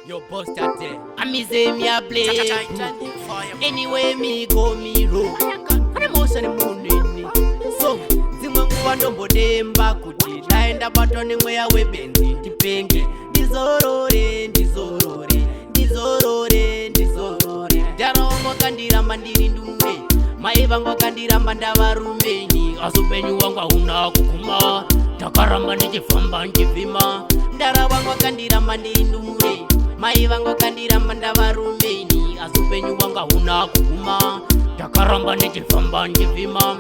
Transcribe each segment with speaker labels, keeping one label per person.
Speaker 1: Your boss that day. I me say me a play. Anyway me go me roll. Kane motion munini. So zimwangu ndombo demba kuti naenda patoni mweya webenzi ndipenge ndizorore ndizorore ndizorore ndizorore ndarongo kandiramba ndiri ndumwe mai vangu kandiramba ndavarumenyi asi upenyu wangu hauna kuguma ndakaramba ndichifamba ndichivhima ndara vangu kandiramba ndiri ndumwe mai vangu kandiramba ndavarumenyi asi upenyu wangu hauna kuguma ndakaramba ndichifamba ndichivhima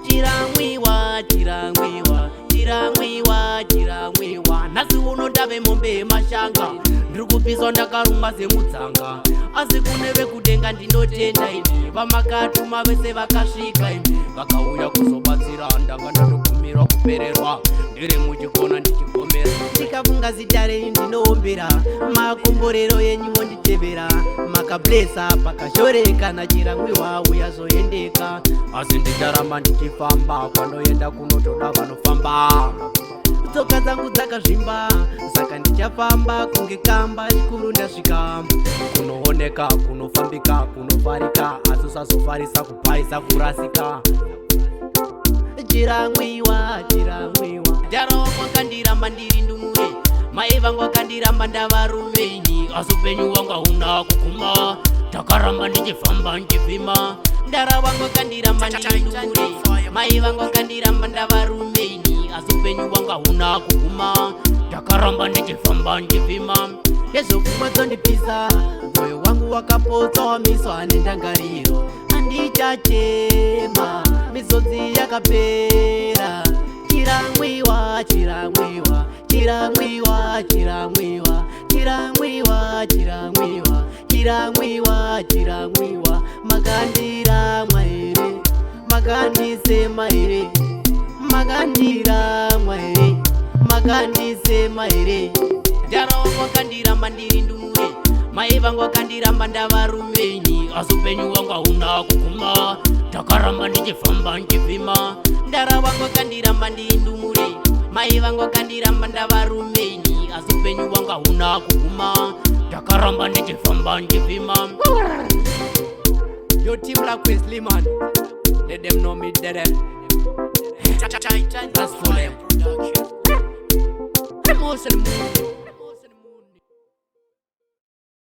Speaker 1: chiramwiwa chiramwiwa chiramwiwa chiramwiwa nhasi uno ndave mombe yemashanga ndiri kupiswa ndakarumwa semudzanga asi kune vekudenga ndinotenda ini vamakatuma vese vakasvika ini vakauya kuzobatsira ndanga ndatogumirwa kupererwa ndiri muchikona ndichigomera ndikafunga zita renyu ndinoombera makomborero yenyuwo nditevera makablesa pakashoreka chiramwiwa uya zoendeka asi ndicharamba ndichifamba kwanoenda kunotoda vanofamba tsoka dzangu dzakazvimba saka ndichafamba kunge kamba rikuru ndasvika kunooneka kunofambika kunofarika asi usazofarisa kuphaisa kurasika chiramwiwa chiramwiwa ndarongo kandiramba ndiri ndumure mai vangu vakandiramba ndavarumenyi asi upenyu wangu hauna kuguma ndakaramba ndichifamba ndichivhima ndara vangu vakandiramba ndiri ndumure mai vangu vakandiramba ndavarumenyi asi upenyu wangu hauna kuguma ndakaramba ndichifamba ndichivhima ndezvopfungwa dzondipisa mwoyo wangu wakapotsa wamiswa nendangariro handichachema misodzi yakapera chiramwiwa chiramwiwa chiramwiwa chiramwiwa chiramwiwa chiramwiwa chiramwiwa chiramwiwa makandiramwa here makandisema here makandiramwa here makandisema here ndarongo kandiramba ndiri ndumure mai vangu vakandiramba ndavarumenyi asi upenyu wangu hauna kuguma ndakaramba ndichifamba ndichivhima ndara vangu vakandiramba ndiri ndumure mai vangu vakandiramba ndavarumenyi asi upenyu wangu hauna kuguma ndakaramba ndichifamba ndichivhima Yo team like Wesley man, let them know me dead end. That's for them. Emotion.